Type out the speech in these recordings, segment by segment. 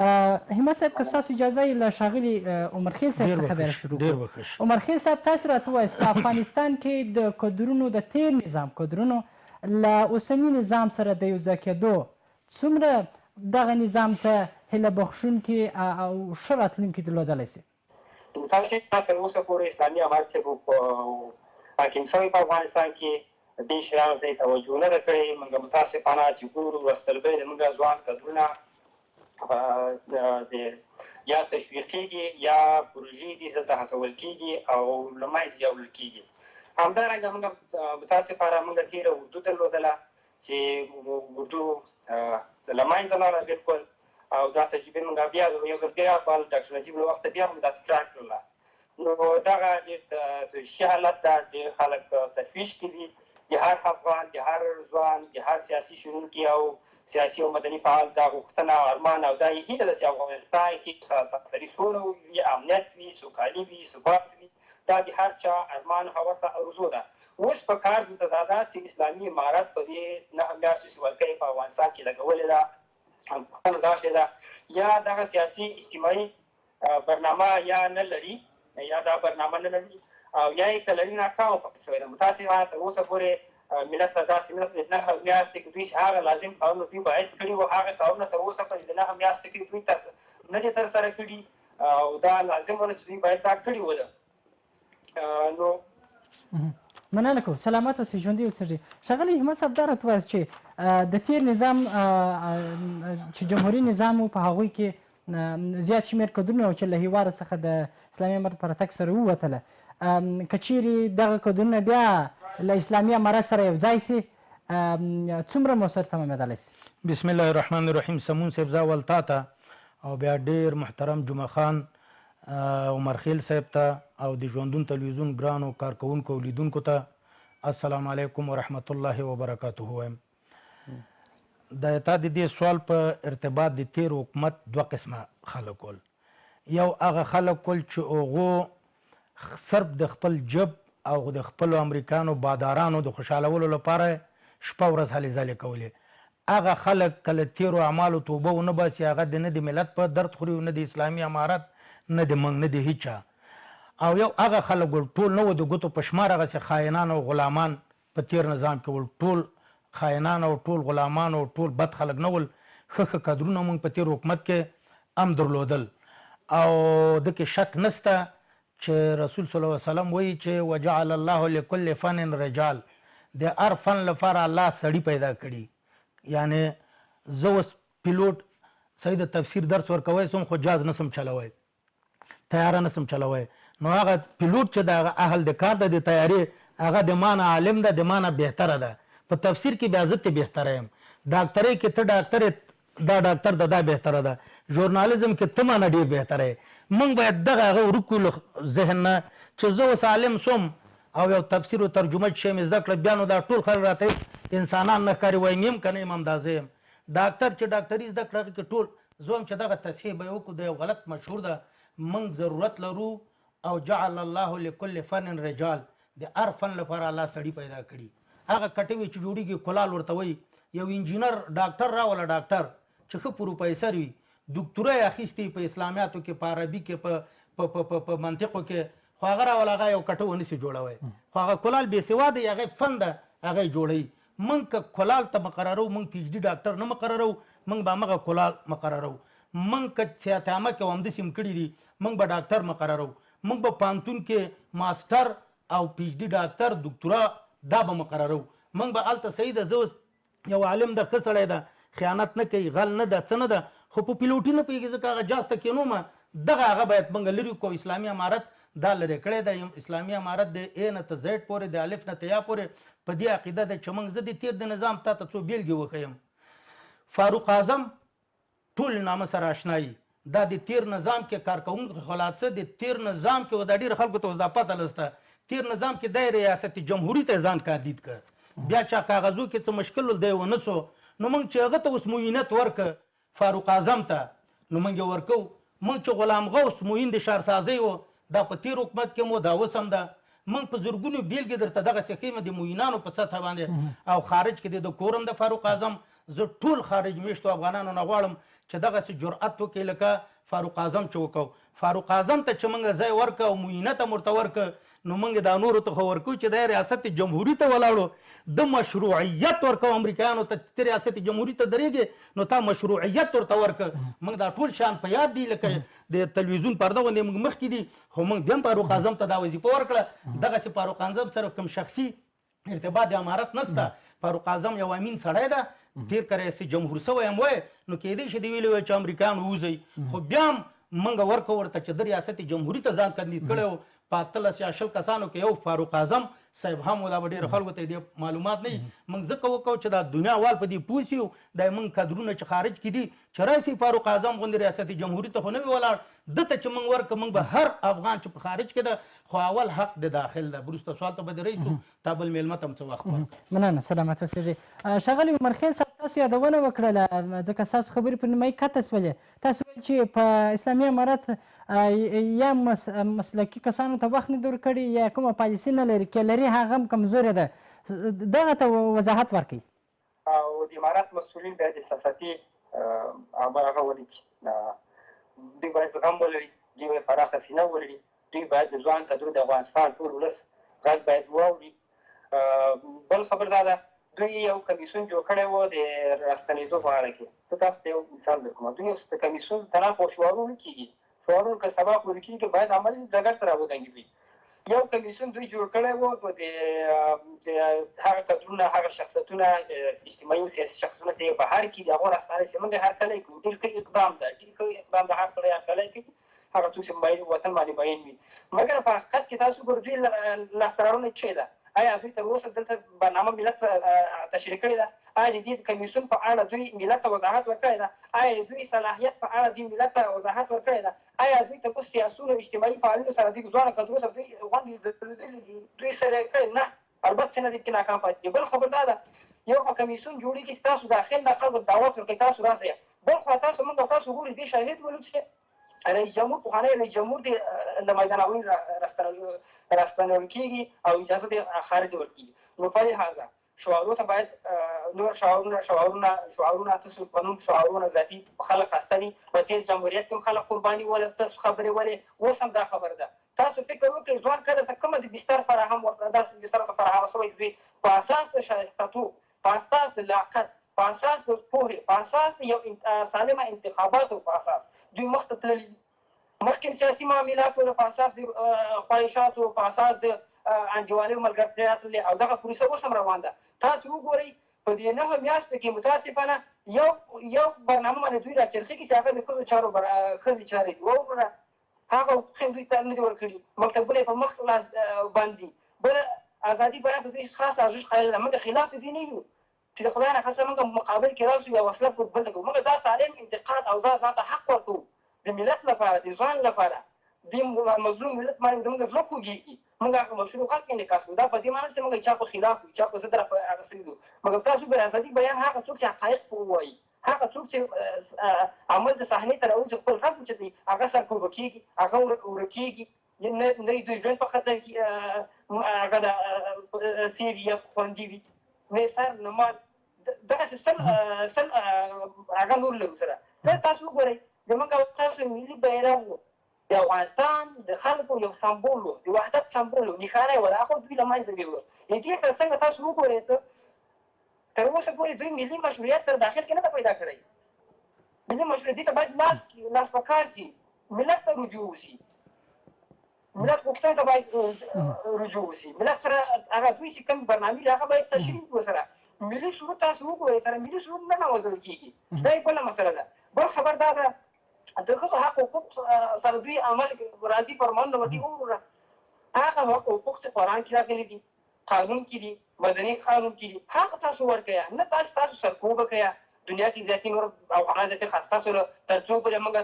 همت صاحب که ستاسو اجازه یې له ښاغلي عمرخیل صاحب څخه بیا شروع کړو. عمرخیل صاحب تاسو راته ووایاست په افغانستان کې د کدرونو د تیر نظام کدرونو له اوسني نظام سره د یو ځای کېدو څومره دغه نظام ته هیله بخښونکي او ښه راتلونکي درلودلی سي؟ تاسې تر اوسه پورې اسلامي امارت صاحب حاکم شوی په افغانستان کې دې شیانو ته یې توجه نه ده کړې. موږ متاسفانه چې ګورو لوستلبۍ د موږ ځوان کدرونه یا تشویق کېږي یا پروژې دې دلته هڅول کېږي او له منځه یوړل کېږي. همدارنګه موږ متاسفانه موږ تېره اردو درلودله چې اردو له منځه لاړه بلکل او دا تجربې موږ بیا یو ځل بیا په ډاکټر نجیب له وخته بیا موږ دا تکرار کړله. نو دغه ډېر ښه حالت ده. ډېر خلک تشویش کې دي، د هر افغان، د هر ځوان، د هر سیاسي شنونکي او سیاسي او مدني فعال دا غوښتنه او ارمان او دا یې هیله ده چې افغانستان کې سرسري سوله وي، امنیت وي، سوکالي وي، ثبات وي. دا د هر چا ارمان او هوس ارزو ده. اوس په کار دلته دا ده چې اسلامي امارت په دې 9 میاشتو چې ولکۍ په افغانستان کې لګولې ده، پوښتنه دا شی ده یا دغه سیاسي اجتماعي برنامه یا نه لري یا دا برنامه نه لري او یا یې که لري ناکامه پاتې شوې ده. متاسفانه تر اوسه پورې ملت ته داسې ملت د 9 میاشتې کې دوی چې هغه لازم کارونه دوی باید کړي وو، هغه کارونه تر اوسه پورې د 9 میاشتو کې دوی نه دي ترسره کړي او دا لازم ونه چې دوی باید دا کړي وله. نو مننه کوم. سلامت اوسئ، ژوندي اوسئ. ښاغلی همت صاحب دا راته ووایاست چې د تېر نظام چې جمهوري نظام و په هغوی کې زیات شمېر کدرونه و چې له هېواده څخه د اسلامي امارت په راتګ سره ووتله. که چیرې دغه کدرونه بیا له اسلامي امارت سره یو ځای سي څومره مؤثر تمامېدلی سي؟ بسم الله الرحمن الرحیم. سمون صاحب زه اول تا ته او بیا ډېر محترم جمعه خان عمرخیل صاحب ته او د ژوندون تلویزیون ګرانو کارکوونکو او لیدونکو ته السلام علیکم ورحمت الله وبرکاته وایم. د تا د دې سوال په ارتباط د تیر حکومت دوه قسمه خلک ول. یو هغه خلک ول چې هغو صرف د خپل جب او د خپلو امریکانو بادارانو د خوشحالولو لپاره شپه ورځ هلې ځلې کولې. هغه خلک کله تیرو اعمالو توبه ونه باسي هغه د نه د ملت په درد خوري نه د اسلامي امارت نه د موږ نه د هیچا. او یو هغه خلک ول ټول نه و د ګوتو په شمار هغسې خاینان او غلامان په تیر نظام کې ول ټول خاینان او ټول غلامان او ټول بد خلک نه ول. ښه ښه کادرونه موږ په تیر حکومت کې هم درلودل او دکې شک نسته چې رسول صلی الله علیه وسلم وایي چې وجعل الله لكل فن رجال، د هر فن لپاره الله سړي پیدا کړي. یعنی زه اوس پیلوټ صحیح د تفسیر درس ورکوی سم خو جاز نسم چلوی، تیاره نسم چلوی، نو هغه پیلوټ چې د هغه اهل د کار ده د تیارې هغه د مانه عالم ده، د مانه بهتره ده. په تفسیر کې بیا زه ته بهتره یم، ډاکټرۍ کې ته ډاکټر دا ډاکټر ده دا بهتره ده، ژورنالیزم کې ته مانه ډېر بهتره یې. موږ باید دغه هغه ورکو له ذهن نه چې زه اوس عالم سوم او یو تفسیر او ترجمه چې شی مې زده کړه بیا نو دا ټول خلک راته انسانان نه ښکاري وایم یم که نه یم همدا زه یم. ډاکټر چې ډاکټري زده کړه هغې کې ټول زه هم چې دغه تصحیح به یې وکړو د یو غلط مشهور ده. موږ ضرورت لرو او جعل الله لكل فن رجال، د هر فن لپاره الله سړي پیدا کړي. هغه کټوي چې جوړېږي کلال ورته وایي. یو انجینر ډاکټر راوله ډاکټر چې ښه پروفیسر وي، دکتوره یې اخیستې په اسلامیاتو کې، په عربي کې، په منطقو کې، خو هغه راوله هغه یو کټو ونسي جوړوی، خو هغه کلال بې سواده یې هغې فن ده هغه یې جوړوي. موږ که کلال ته مقررو موږ پی ایچ ډي ډاکټر نه مقررو، موږ به همغه کلال مقررو. موږ که سیاتامه کې همداسې هم کړي دي موږ به ډاکټر مقررو. موږ به پوهنتون کې ماسټر او پی ایچ ډي ډاکټر دکتورا دا به مقررو. موږ به هلته صحیح ده زه اوس یو عالم ده ښه سړی ده خیانت نه کوي غل نه ده څه نه ده، خو په پیلوټي نه پوهېږي ځکه هغه جاز ته کېنومه دغه هغه باید موږ لرې کړو. اسلامي امارت دا لرې کړی دی. اسلامي امارت د ا نه تر زیډ پورې د الف نه تر یا پورې په دې عقیده ده چې موږ زه د تیر د نظام تا ته څو بیلګې وښیم. فاروق اعظم ټول نامه سره اشنایي دا د تیر نظام کې کارکوونکو خلاصه د تیر نظام کې و دا ډېر خلکو ته اوس دا پته لسته تیر نظام کې دی ریاست جمهوري ته ځان کاندید کړ. بیا چا کاغذو کې څه مشکل دی ونه سو نو موږ چې هغه ته اوس معینت ورکړه فاروق اعظم ته نو موږ یې ورکو. موږ چې غلام غوث معین د ښارسازۍ و دا په تیر حکومت کې مو دا اوس هم ده. موږ په زرګونو بیلګې درته دغسې ښیم د معینانو په سطحه باندې او خارج کې د کورم د فاروق اعظم. زه ټول خارج میشتو افغانانو نه غواړم چې دغسې جرأت وکړي لکه فاروق اعظم چې وکړو فاروق اعظم ته چې موږ ځای ورکړه او معینت هم ورته ورکړه نو موږ دا نورو ته خو ورکوو چې د ریاست جمهوري ته ولاړو د مشروعیت ورکوو امریکایانو ته چې ریاست جمهوري ته درېږې نو تا مشروعیت ورته ورکړه موږ دا ټول شیان په یاد دي لکه د تلویزیون پرده غوندې موږ مخکې دي خو موږ بیا هم فاروق اعظم ته دا وظیفه ورکړه دغسې فاروق اعظم سره کوم شخصي ارتباط د امارت نشته فاروق اعظم یو امین سړی ده تیر که رئیس جمهور شوی هم وای نو کېدای شي د ویلي وای چې امریکایان ووځئ خو بیا هم موږ ورکو ورته چې د ریاست جمهوري ته ځان کاندید کړی و په 18 یا 20 کسانو کې یو فاروق اعظم صاحب هم دا به ډېرو خلکو ته دې معلومات نه وي موږ ځکه وکړو چې دا دنیا وال په دې پوه شي دا موږ کادرونه چې خارج کې دي چې راشي فاروق اعظم غوندې ریاست جمهوري ته خو نه وي ولاړ ده ته چې موږ ورکړو موږ به هر افغان چې په خارج کې ده خو اول حق د داخل ده وروسته سوال ته به د رئیسو تا بل میلمه ته هم څه وخت مننه سلامت اوسېږئ ښاغلي عمر خیل صاحب تاسو یادونه وکړله ځکه ستاسو خبرې پر نیمایي قطع شولې تاسو ویل چې په اسلامي امارت یا مسلکي کسانو ته وخت نه در کړي یا کومه پالیسي نه لري که لري هغه هم کمزورې ده دغه ته وضاحت ورکړي او د امارت مسؤلین باید احساساتي هغه ولیکي دوی باید زغم ولري دوی باید پراخه سینه ولري دوی باید د ځوان کدرو د افغانستان ټول ولس غږ باید واوري بل خبر دا ده دوی یو کمیسیون جوړ کړی و د راستنېدو په اړه کې زه تاسو ته یو مثال درکوم دوی یو کمیسیون طرف او شعارونه کېږي شعارونه که سبا پورې کېږي باید عملي ډګر ته راودانګي یو کمیسیون دوی جوړ کړی و د هغه کدرونه هغه شخصیتونه اجتماعي او سیاسي شخصونه ته یې بهر کړي د هغو راستنه چې موږ هرکلی کوو ډېر ښه اقدام ده ډېر ښه اقدام د هر سړی هرکلی کوي هغه څوک چې باید وطن باندې بیان وي مګر په حقیقت کې تاسو ګورئ دوی لاسته راوړنه څه ده آیا دوی تر اوسه دلته برنامه ملت تشریح کړې ده آیا د دې کمیسیون په اړه دوی ملت ته وضاحت ورکړی ده آیا د دوی صلاحیت په اړه دوی ملت ته وضاحت ورکړی ده آیا دوی ته په سیاسونو اجتماعي فعالینو سره دوی ځوانه کدرو سره دوی غونډې دوی سره کړی نه البته څه نه دي کې ناکام پاتې دي بل خبر دا ده یو کمیسیون جوړېږي چې تاسو داخل د خلکو دعوت ورکوي تاسو راسئ بل خوا تاسو موږ تاسو ګورئ دې شاهد ولو چې رئیس جمهور پخوانی رئیس جمهور د له میدان هوایي راستنول کېږي او اجازه د خارج ورکېږي نو فلهذا شعارو ته باید نور شعارونه تاسو په نوم شعارونه ذاتي خلک خسته دي په تېر جمهوریت کې هم خلک قرباني ولې تاسو خبرې ولې اوس هم دا خبره ده تاسو فکر وکړئ ځوان کله ته کومه د بستر فراهم داسې بستر ته فراهم شوی دوی په اساس د شایستاتوب په اساس د لیاقت په اساس د پوهې په اساس د یو سالمه انتخاباتو په اساس دوی مخته تللي مخکې سیاسي معاملاتو په اساس د خواهشاتو په اساس د انډیوالۍ ملګرتیا تللې او دغه پروسه اوس هم روان ده تاسو وګورئ په دې 9 میاشتو کې متاسفانه یو برنامه باندې دوی راچرخي کې چې هغه د ښځو چارو ښځې چارې دي وګوره هغه حقوق دوی ته نه دي ورکړي مکتبونه په مخ لاس باندې بل ازادي بیان د دوی خاص ارزښت قایل ده موږ خلاف دي نه یو چې د خدای نه خاصه موږ مقابل کې راسو یا وسله په بل کوو موږ دا سالم انتقاد او ځان ته حق ورکوو د ملت لپاره د ځوان لپاره د مظلوم ملت باندې موږ زړه کوږي موږ هغه مشروع خلک انعکاس کوو دا په دې معنی چې موږ چا په خلاف چا په ضد هغه سوي دو مګر تاسو به ازادي بیان هغه څوک چې حقایق ووایي هغه څوک چې عمل د صحنې ته راوځي خپل رب چې دی هغه سرکوبه کېږي هغه ورکېږي نه دوی ژوند په خطر کې هغه د سیریا خوندي وي نه سر نه مال دغسې سل هغه نور لرو سره دا تاسو وګورئ زموږ تاسو ملي بیرغ د افغانستان د خلکو یو سمبول و د وحدت سمبول و نښانه یې وه هغه دوی له منځه یوړه دې ته څنګه تاسو وګورئ تر اوسه پورې دوی ملي مشروعیت تر داخل کې نه ده پیدا کړی ملي مشروعیت ته باید لاس په کار شي ملت ته رجوع وشي ملت غوښتنې ته باید رجوع وشي ملت سره هغه دوی چې کوم برنامې دي هغه باید تشریح ورسره ملي سرود تاسو وګورئ سره ملي سرود نه نوازول کېږي دا یې بله مسله ده بل خبر دا ده د ښځو حق حقوق سره دوی عمل راځي فرمانونه ورکوي وګوره هغه حق حقوق چې قرآن کې راغلي دي قانون کې دي مدني قانون کې دي هغه تاسو ورکوئ نه تاسو سرکوبه کوئ دنیا کې زیاتې نور افغانان زیاتې خاص تاسو تر څو پورې موږ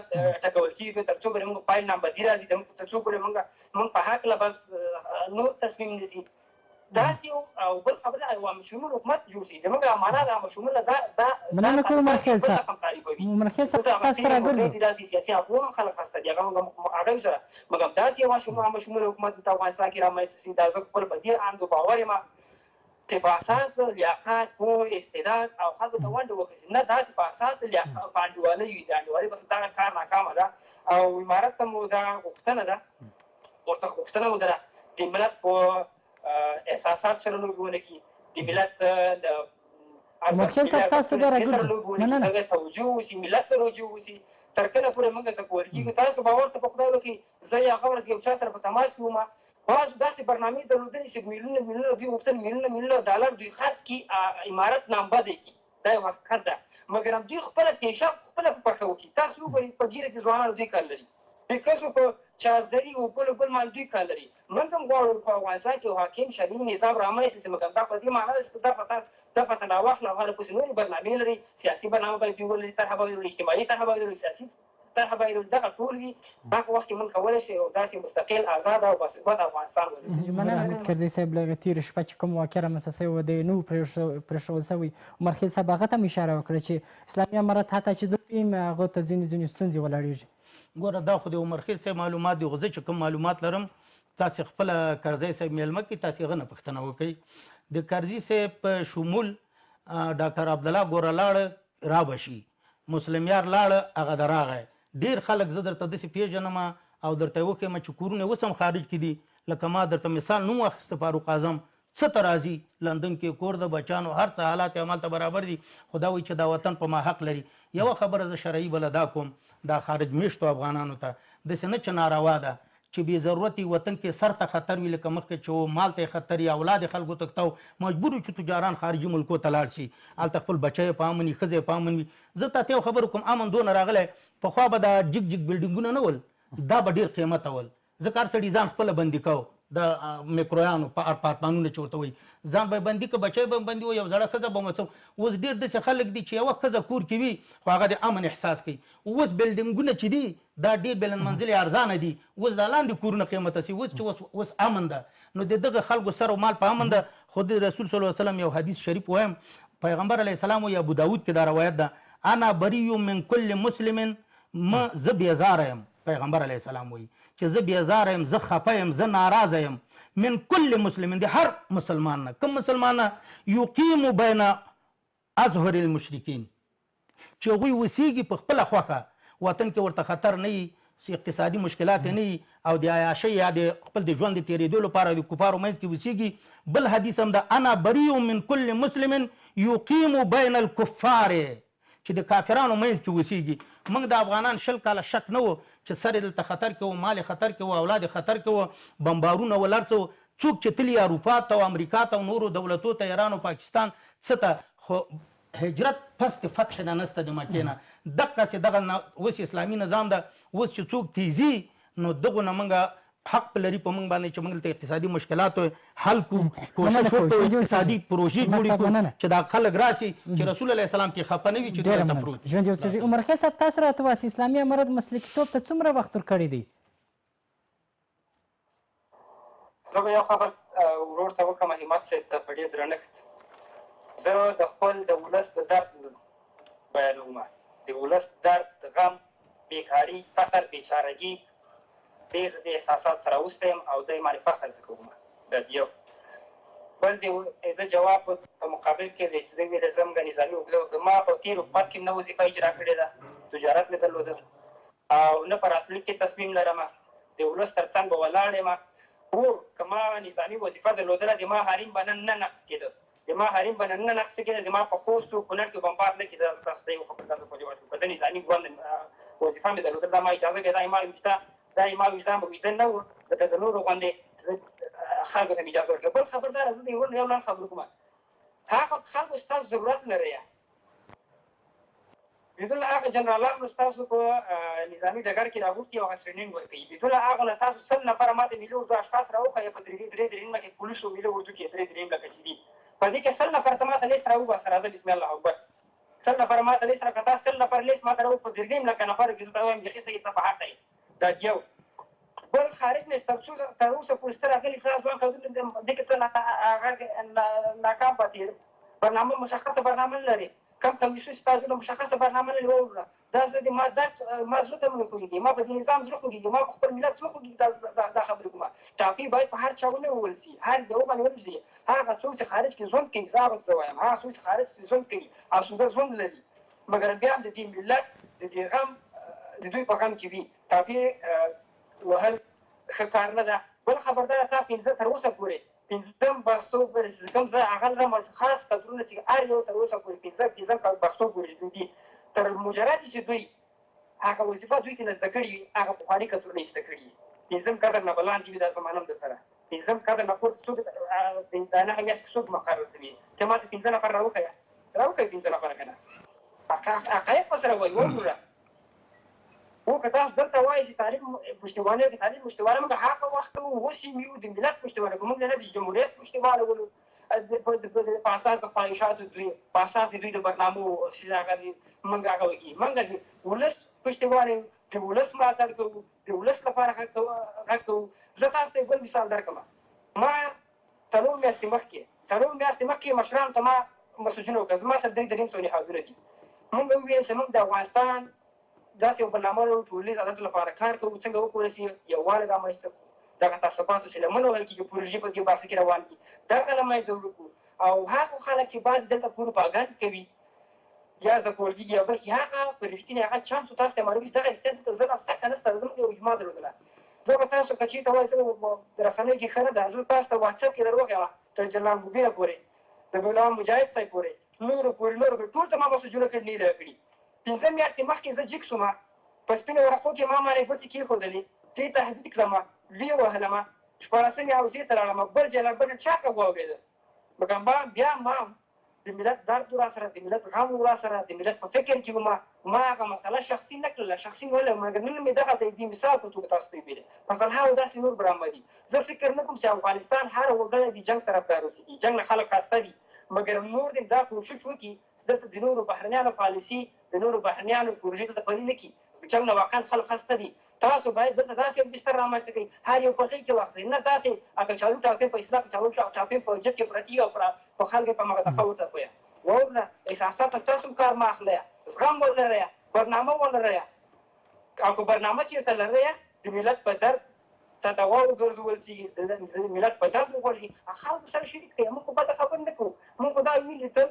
ټکول کېږو تر څو پورې موږ فایل نامبردي راځي تر څو پورې موږ په هکله بس نور تصمیم نیسي داسې او بل خبره عوام شمول حکومت جوړ شي زموږ امانات عوام شمول دا مننه کوم عمر خیل صاحب عمر خیل صاحب تاسو سره ګرځو داسې سیاسي حقوق خلک خاصه دي هغه سره مګر داسې عوام شمول حکومت د افغانستان کې رامنځته شي دا زه خپل په دې اند باور یم چې په اساس د لیاقت پوه استعداد او خلکو ته ونډه وکړي نه داسې په اساس د لیاقت په انډیوالۍ وي د انډیوالۍ بس دغه کار ناکامه ده او امارت ته مو دا غوښتنه ده ورته غوښتنه مو ده د ملت په احساسات سره لوبې ونه کړي د ملت د مرخیل صاحب تاسو ته به راګرځو هغه توجه وشي ملت ته رجوع وشي تر کله پورې موږ زده کول کېږو تاسو باور ته په خدای وکړئ زه هغه ورځ یو چا سره په تماس کې وم بعض داسې برنامې درلودلې چې میلیونه دوی غوښتل میلیونه ډالر دوی خرڅ کړي امارت نامبدې کړي دا یو حقیقت ده مګر هم دوی خپله پیشه خپله په پرخه وکړي تاسو وګورئ په ګیره کې ځوانان دوی کار لري د ښځو په چادري او بل مال دوی کار لري موږ هم غواړو په افغانستان کې یو حاکم شرعي نظام رامنځته شي مګر دا په دې معنا ده چې دا پته ناوخته هغه پسې نورې برنامې لري سیاسي برنامه باید دوی ولري طرحه باید ولري اجتماعي طرحه باید ولري سیاسي طرحه باید ولري دغه ټول وي دغه وخت کې موږ کولی شو یو داسې مستقل آزاد او باثباته افغانستان ولرو مننه حمید کرزي صاحب له تېرې شپه چې کوم واقع رامنځته سوی و دی نه و پرېښودل سوی عمرخیل صاحب هغه ته هم اشاره وکړه چې اسلامي امارت حتی چې دلته هم هغو ته ځینې ستونزې ولاړېږي ګوره دا خو د عمرخیل صاحب معلومات دي خو زه چې کوم معلومات لرم تاسې خپله کرزی صاحب میلمه کې تاسې هغه نه پوښتنه وکړئ د کرزي صاحب په شمول ډاکټر عبدالله ګوره لاړه رابشي مسلم یار لاړه هغه د راغی ډېر خلک زه درته داسې پېژنم او درته یې وښیم چې کورونه اوس هم خارج کې دي لکه ما درته مثال نوم واخیسته فاروق اعظم څه ته راځي لندن کې کور د بچانو هر څه حالات یې همالته برابر دي خو دا وایي چې دا وطن په ما حق لري یوه خبره زه شرعي بله دا کوم دا خارج میشتو افغانانو ته داسې نه چې ناروا ده چې بې ضرورت وطن کې سر ته خطر وي لکه مخکې چې و مال ته خطر یا اولاد خلکو ته کتاو مجبور وي چې تجاران خارجي ملکو ته لاړ شي هلته خپل بچی په امن وي ښځې په امن وي زه تاته یو خبره کوم امن دونه راغلی پخوا به دا جګ جګ بلډینګونه نه ول دا به ډېر قیمته ول ځکه هر سړي ځان خپله بندي کوو د میکرویانو په اپارتمانونه چې ورته وایي ځان به بندي که بچی به بندي و یو زړه ښځه به مڅو اوس ډېر داسې خلک دي چې یوه ښځه کور کې وي خو هغه د امن احساس کوي اوس بلډینګونه چې دي دا ډېر بلند منزلې ارزانه دي اوس دا لاندې کورونه قیمته سي اوس چې اوس امن ده نو د دغه خلکو سر و مال په امن ده خو د رسول صلی الله علیه وسلم یو حدیث شریف وایم پیغمبر علیه السلام وایي ابو داود کې دا روایت ده انا بری من کل مسلم زه بیزاره یم پیغمبر علیه السلام وایي چې زه بیزاره یم زه خفه یم زه ناراضه یم من کل مسلم د هر مسلمان نه کوم مسلمان نه یقیم بین اظهر المشرکین چې هغوی اوسیږي په خپله خوښه وطن کې ورته خطر نه وي اقتصادي مشکلات نه وي او د عیاشۍ یا د خپل د ژوند د تېرېدو لپاره د کفارو منځ کې اوسیږي بل حدیث هم ده انا بریء من کل مسلم یقیم بین الکفار چې د کافرانو منځ کې اوسیږي موږ د افغانان 20 کاله شک نه و چې سر دلته خطر کې و مال خطر کې و اولاد خطر کې و بمبارونه ولرڅو څوک چې تلي اروپا ته او امریکا ته او نورو دولتو ته ایران او پاکستان څه ته خو هجرت پس د فتح نه نسته د مکې نه دقسې دغه اوس اسلامي نظام ده اوس چې څوک تیزي نو دغو نه موږ حق لري په موږ باندې چې موږ ته اقتصادي مشکلات حل کړو کوشش وکړو اقتصادي پروژې جوړې کړو چې دا خلک راشي چې رسول الله اسلام کې خفه نه وي چې دلته پروت ژوند یو سړي عمرخیل صاحب تاسو راته واسي اسلامي امارت مسلکیتوب ته څومره وخت ورکړی دی زه به یو خبر ورور ته وکړم همت صاحب ته په ډېر درنښت زه د خپل د ولس د درد بیانوم د ولس درد غم بیکاري فقر بیچارګي ډېر د احساسات سره اوستی یم او دی باندې فخر زه کوم دا یو بل د جواب په مقابل کې د استدوي د زمګه نظامي اوږده ما په تېرو حکومت کې نه وظیفه اجرا کړې ده تجارت مې درلوده او نه په راتلونکي کې تصمیم لرم د ولس تر څنګ به ولاړ یم هو که ما نظامي وظیفه درلودله د ما حریم به نن نه نقص کېده د ما حریم به نن نه نقص کېده د ما په خوست و کونړ کې بمبار نه کېده ستاسو ته یو خبر تاسو په جواب که زه نظامي ګوند وظیفه مې درلودله دا ما اجازه کېده دا ما ویشته دا ما ویزان به ویده نه و لکه د نورو غوندې خلکو ته مې اجازه ورکړه بل خبرداره زه د یو لنډ خبر کوم هغه خلکو ستاسو ضرورت لرئ بدون هغه جنرالانو ستاسو په نظامي ډګر کې راغوښتي او هغه ټرېننګ ورکوي بدون هغه نه تاسو 100 نفره ماته ملي اردو اشخاص راوښایه په درې درېیمه کې پولیسو ملي اردو کې درېیم لکه چې دي په دې کې 100 نفر ته ماته لیست راوباسه راځه بسم الله اکبر 100 نفر ماته لیست راکړه تا 100 نفر لیست ماته راوړ په درېیم لکه نفر کې زه ته وایم بیخي صحیح ته په حق دی دا یو بل خارج نه تر اوسه پورې ستر راغلي خلاص ځوان ښځو دې کې ته ناکام پاتې برنامه مشخصه برنامه نه لري کم کمیسیون چې تاسو له مشخصه برنامه لري وروړه دا زه د ما درد ما زړه ته نه خوږېږي ما په دې نظام زړه خوږېږي ما په خپل ملت زړه خوږېږي دا خبرې کومه ټاپي باید په هر چا ونه وویل شي هر یو باندې وویل شي هغه څوک چې خارج کې ژوند کوي زه هغه څه وایم هغه څوک چې خارج کې ژوند کوي آسوده ژوند لري مګر بیا هم د دې ملت د دې غم د دوی په غم کې وي ټاپي وهل ښه کار نه ده بل خبردار تا پنځه تر اوسه پورې پنځم بحثو پورې چې کوم زه هغه لرم خاص قدرونه چې هر یو تر اوسه پورې پنځم بحثو پورې دي تر مجرد چې دوی هغه وظیفه دوی ته نه زده کړي وي هغه پخواني قدرونه یې زده کړي وي پنځم قدر نه بلاندې وي دا زمانه هم درسره پنځم قدر نه پورته څوک دا نهه میاشتې کې څوک مقرر کوي ته ما ته پنځه نفر راوښیه پنځه نفره که نه حقایق به سره وایي وګوره خو که تاسو دلته وایي چې تعلیم پشتیباني د تعلیم پشتیباني موږ هغه وخت اوس یې یو د ملت پشتیباني کوو موږ نه د جمهوریت پشتیبانه ولو په اساس د خواهشاتو دوی په اساس د دوی د برنامو چې هغه دي موږ هغه وکړي موږ د ولس پشتیباني د ولس ملاتړ کوو د ولس لپاره غږ کوو زه تاسو ته بل مثال درکړم ما څلور میاشتې مخکې مشرانو ته ما مسجونه وکړه زما سره درې څو نهادونه دي موږ وویل چې موږ د افغانستان داسې یو برنامه لرو ټولنیز عدالت لپاره کار کوو څنګه وکولی شي یووالی رامنځته کړو دغه تعصباتو چې لمنه وهل کېږي پروژې په دې برخه کې روان دي دغه له منځه وړو او هغه خلک چې بعضې دلته پروپاګند کوي یا ځپورګي یا بلکې هغه په رښتینې هغه چانس تاسو ته معلوم دغه رښتیا دلته زه نفسه نشته زموږ یو اجماع درلودله زه به تاسو که چېرته وایي زه د رسنیو کې ښه نه ده زه تاسو ته واتساپ کې در وښیم تر جنرال مبینه پورې ذبیح مجاهد صاحب پورې نورو پورې ټول ته ما مسجونه کړي نه ده کړي 5 میاشتې مخکې زه جګ شوم په سپینو ورقو کې ما باندې ګوتې کېښودلې زه یې تهدید کړم ویې وهلم 14 حوزې ته راغلم بل جنرال بل چا ښه واورېده مګر بیا ما د ملت درد را سره د ملت غم را سره د ملت په فکر کې ما هغه مسله شخصي نه کړله شخصي وله مګر نن مې دغه د مثال په توګه تاسو ته ویلې مسلحه او داسې نور برآمده دي زه فکر نه کوم چې افغانستان هر وګړی د جنګ طرفدار اوسي جنګ نه خلک خسته دي مګر نور دې دا کوشش وکړي چې دلته د نورو بهرنیانو پالیسي د نورو بهرنیانو پروژې دلته پلي نه کړي جنګ نه واقعا خلک خسته دي تاسو باید دلته داسې یو بستر رامنځته کړئ هر یو په غېږ کې واخلئ نه داسې اکلچالو ټاپې په اصطلاح کچالو ټاپې په جیب کې پرتې او په خلک په مغه دفعه ورته کویه واوره احساسات تاسو کار ما اخلئ زغم ولرئ برنامه ولرئ او که برنامه چېرته لرئ د ملت په درد ته دوا وګرځول شي د ملت په درد وغوړ شي خلکو سره شریک کړئ موږ خو بده خبرې نه کوو موږ خو دا ویلي تل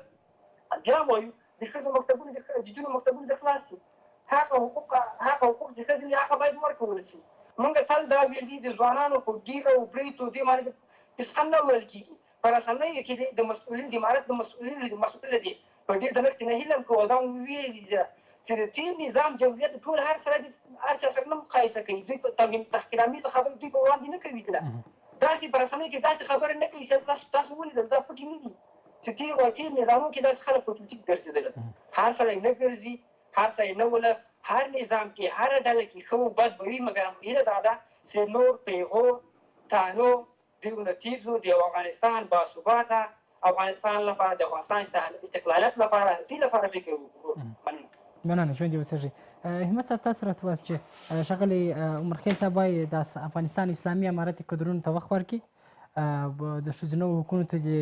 بیا وایو د ښځو مکتبونه د جنو مکتبونه د خلاص شي هغه حقوق چې ښځې لري هغه باید ورکول شي موږ تل دا ویل دي د ځوانانو په ګیره او بریتو دې باندې پسخن نه ویل کېږي په رسنیو کې د مسؤلین د امارت د مسؤل دي په ډېر ډنښت نه هیله کوو دا مو ویلي دي چې د تېر نظام جمهوریت ټول هر چا سره نه مقایسه کوي دوی په تحقیرآمیزه خبرې دوی په وړاندې نه کوي کله داسې په رسنیو کې داسې خبرې نه کوي چې تاسو ولیدل دا پټې نه دي چې تېر نظامونو کې داسې خلک په ټوټیک ګرځېدل هر سړی نه ګرځي هر سړی نه وله هر نظام کې هر ډله کې ښه و بد به وي مګر هیله دا ده چې نور پیغور تانو د نتیجو د افغانستان باثباته افغانستان لپاره د افغانستان استقلالیت لپاره دې لپاره فکر وکړو مننه ژوندي اوسېږئ همت صاحب تاسو راته وایاست چې ښاغلی عمرخیل صاحب وایي د افغانستان اسلامي امارت کدرونو ته وخت ورکړي د ښځینه حقونو ته دې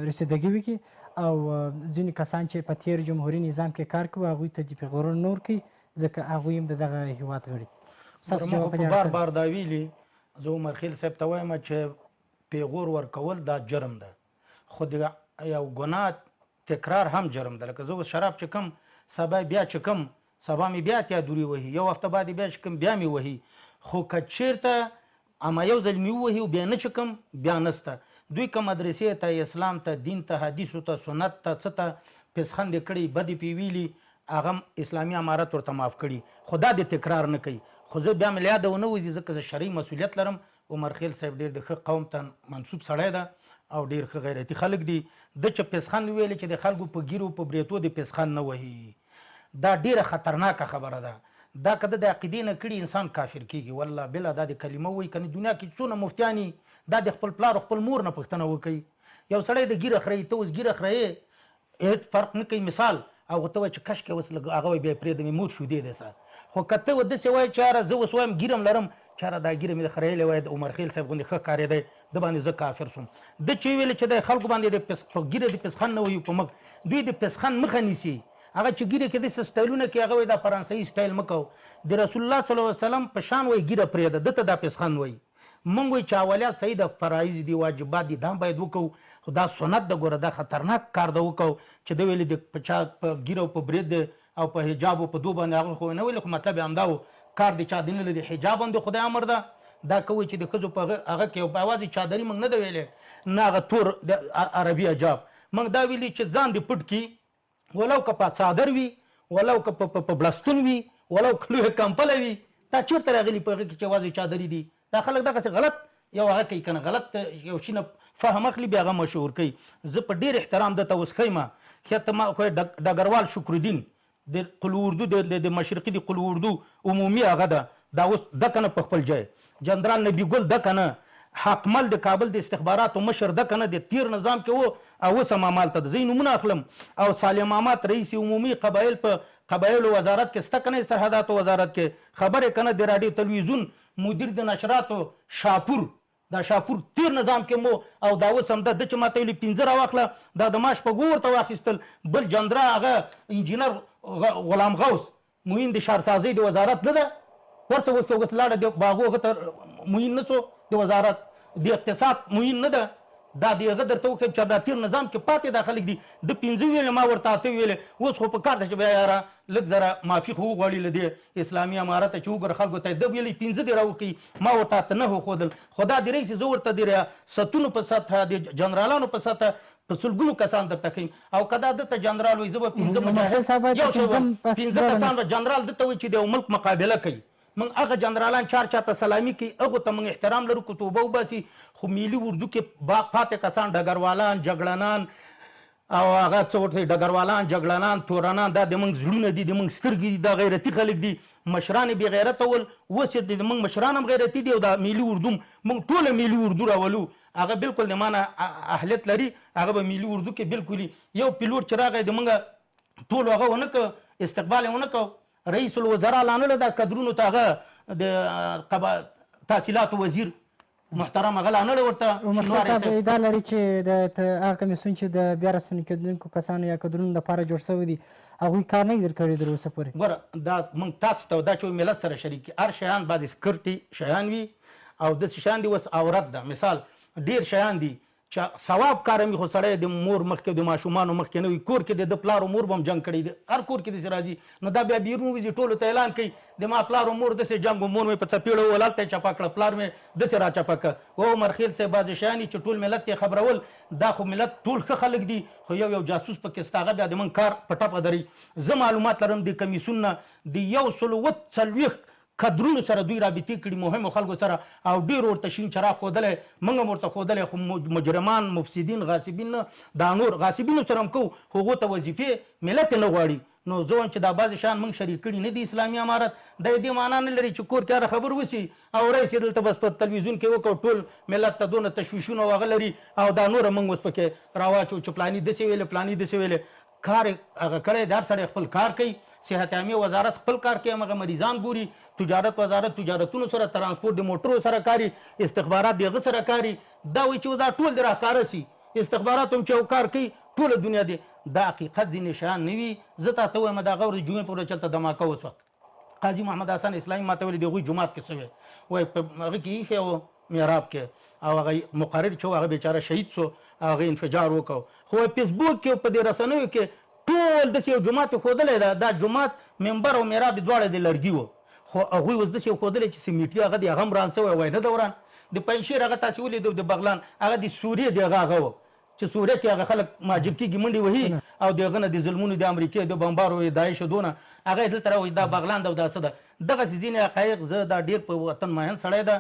رسیدګي وکړي او ځینې کسان چې په تېر جمهوري نظام کې کار کوي هغوی ته دې پیغورونه نه ورکوي ځکه هغوی هم د دغه هېواد غړي دي ستاسو جواب په دې اړه بار دا ویلي زه عمرخیل صاحب ته وایم چې پیغور ورکول دا جرم ده خو د یو ګناه تکرار هم جرم ده لکه زه اوس شراب چې کوم سبا بیا چې کوم سبا مې بیا اتیا دورې وهي یو هفته بعد بیا چې کوم بیا مې وهي خو که چېرته اما یو ځل مې ووهي او بیا نه چې کوم بیا نسته دوی که مدرسې ته اسلام ته دین ته حدیثو ته سنت ته څه ته پسخندې کړي بدې پې ویلي هغه اسلامي امارت ورته معاف کړي خو دا د تکرار نه کوي خو زه بیا مې له یاده ونه وځي ځکه زه شرعي مسؤلیت لرم عمرخیل صاحب ډېر د ښه قوم ته منصوب سړی ده او ډېر ښه غیرتي خلک دي ده چې پسخند ویلې چې د خلکو په ګیرو په بریتو د پسخند نه وهي دا ډیره خطرناکه خبره ده دا که د عقیدې نه کړي انسان کافر کیږي والله بله دا د کلمه وایي که دنیا کې څونه مفتیاني دا د خپل پلار او خپل مور نه پوښتنه وکوي یو سړی د ګیره خوري ته اوس ګیره خورئ هېڅ فرق نه کوي مثال او ته وایي چې کشکې اوس لږ هغه وایي بیا یې پرېږدم مور شودې دی سه خو که ته داسې وایي چې یاره زه اوس وایم ګیره م لرم چې یاره دا ګیره مې د خریلی وایي د عمرخیل صاحب غوندې ښه ښکارېدی د باندې زه کافر سوم د چې ویل چې د خلکو باندې د ګیره د پسخان نه وي په مخ دوی د پسخان مخه نیسي هغه چې ګیره کې د سټایلونه کې هغه د فرانسوي سټایل مکو د رسول الله صلی الله علیه وسلم په شان وای ګیره پرېده دته د پسخان وای مونږ وای چې اولیا صحیح د فرایض دی واجبات دي دا باید وکړو خو دا سنت د ګوره دا خطرناک کار د وکړو چې د ویل د پچا په ګیره په برید او په حجاب په دوه باندې هغه خو نه ویل خو مطلب هم دا کار د چا دین له حجاب باندې خدای امر ده دا کوي چې د خزو په هغه کې په आवाज چادري موږ نه دی ویلې نه هغه تور د عربي حجاب موږ دا ویلي چې ځان دې پټ کی ولو که په څادر وي ولو که په بلستون وي ولو که لوی کمپله وي دا چېرته راغلي په هغې کې چې یوازې چادري دي دا خلک دغسې غلط یو هغه کوي که نه غلط یو شي نه فهم اخلي بیا هغه مشهور کوي زه په ډېر احترام درته اوس ښیم ښه ما خو ډګروال شکرالدین د قلو اردو د مشرقي د قلو اردو عمومي هغه ده دا اوس ده که نه په خپل ځای جنرال نبي ګل ده که نه حاکمل د کابل د استخباراتو مشر ده که نه د تیر نظام کې و او اوس هم همالته ده زه یې نومونه اخلم او صالح محمد رئیس عمومي قبایل په قبایلو وزارت کې شته که نه سرحداتو وزارت کې خبرې که نه د راډیو تلویزیون مدیر د نشراتو شاپور دا شاپور تیر نظام کې مو او دا اوس هم ده چې ماته ویلي 15 راواخله دا د ما شپږو ورته واخیستل بل جنرال هغه انجینر غلام غوث معین د ښارسازۍ د وزارت نه ده ورته اوس که لاړه د باغو هغه ته معین نه سو د وزارت د اقتصاد معین نه ده دا د هغه درته وښیم چې دا تیر نظام کې پاتې دا خلک دي د 15 ویلې ما ورته 8 ویلې اوس خو په کار ده چې بیا یاره لږ ذره معافي خو وغواړي له دې اسلامي امارته چې وګوره خلکو ته ده ویلې 15 دې راوښي ما ورته 8 نه وښودل خو دا د رئیس زه ورته د ریاستونو په سطحه د جنرالانو په سطحه په سلګونو کسان درته ښیم او که دا دته جنرال وایي زه به 15 کسان جنرال دته وایي چې د ملک مقابله کوي من هغه جنرالان چاته سلامي کوي هغو ته موږ احترام لرو که توبه وباسي خو ملي اردو کې پاتې کسان ډګروالان جګړنان او هغه څه ورته ډګروالان جګړنان تورنان دا د موږ زړونه دي د موږ سترګې دي دا غیرتي خلک دي مشران بې غیرته ول اوس د موږ مشران هم غیرتي دي او دا ملي اردو موږ ټوله ملي اردو راولو هغه بالکل د مانه اهلیت لري هغه به ملي اردو کې بالکل یو پیلوټ چې راغی د موږ ټول هغه ونه که استقبال یې ونه که رئیس الوزرا لانه دا کدرونو ته هغه د تحصیلات وزیر محترم هغه لانه ورته عمر صاحب دا لري چې د هغه کمیسیون چې د بیا راستنې کېدونکو کسانو یا کدرونو لپاره جوړ شوی دي هغوی کار نه در کړی تر اوسه پورې ګوره دا موږ تاسو ته دا چې ملت سره شریک هر شیان باید سکرټي شیان وي او داسې شیان دي اوس عورت ده مثال ډېر شیان دي چې ثواب کار مې خو سړی د مور مخکې د ماشومانو مخکې نه وي کور کې د پلار او مور به هم جنګ کړی دی هر کور کې داسې راځي نو دا بیا بیرون وځي ټولو ته اعلان کوي د ما پلار او مور داسې جنګ مور مې په څپېړه وول هلته یې چپه کړه پلار مې داسې را چپه کړه او مرخیل صاحب بعضې شیان چې ټول ملت یې خبرول دا خو ملت ټول ښه خلک دي خو یو جاسوس پکې سته هغه بیا د موږ کار په ټپه دري زه معلومات لرم د کمیسیون نه د 140 کدرونو سره دوی رابطې کړي مهمو خلکو سره او ډېر ورته شین چراغ ښودلی موږ هم ورته ښودلی خو مجرمان مفسدین غاصبین نه دا نور غاصبینو سره هم کوو خو هغو ته وظیفې ملت یې نه غواړي نو زه وایم چې دا بعضې شیان موږ شریک کړي نه دي اسلامي امارت دا یې دې معنا نه لري چې کور کې هره خبر وسي او رئیس یې دلته بس په تلویزیون کې وکړو ټول ملت ته دونه تشویشونه هغه لري او دا نوره موږ اوس پکې راواچو چې پلاني داسې ویلې پلاني داسې ویلې کار هغه کړی د هر سړی خپل کار کوي صحت عامې وزارت خپل کار کوي هغه مریضان ګوري تجارت وزارت تجارتونو سره ترانسپورت د موټرو سره کاري استخبارات د هغه سره کاري دا وایي چې دا ټول د راښکاره سي استخبارات هم چې یو کار کوي ټوله دنیا دی دا حقیقت ځینې شیان نه وي زه تاته وایم د هغه ورځ جمعې په ورځ چلته دماکه وسوه قاضي محمد حسن اسلامي ماته ویلي د هغوی جومات کې څه وی وایي په هغه کې ایښی و محراب کې او هغه مقرر چې و هغه بیچاره شهید سو هغه انفجار وکړو خو فیسبوک کې په دې رسنیو کې ټول داسې یو جومات یې ښودلی ده دا جومات ممبر او محراب دواړه د لرګي وو خو هغوی اوس داسې ښودلی چې سیمټي هغه د هغه هم ران شوی وای نه ده وران د پنجشیر هغه تاسې ولیدو د بغلان هغه د سوریې د هغه و چې سوریه کې هغه خلک معجب کېږي منډې وهي او د هغه نه د ظلمونو د امریکې د بمبارو داعشو دونه هغه یې دلته راوایي دا بغلان ده او دا څه ده دغسې ځینې حقایق زه دا ډېر په وطن مین سړی ده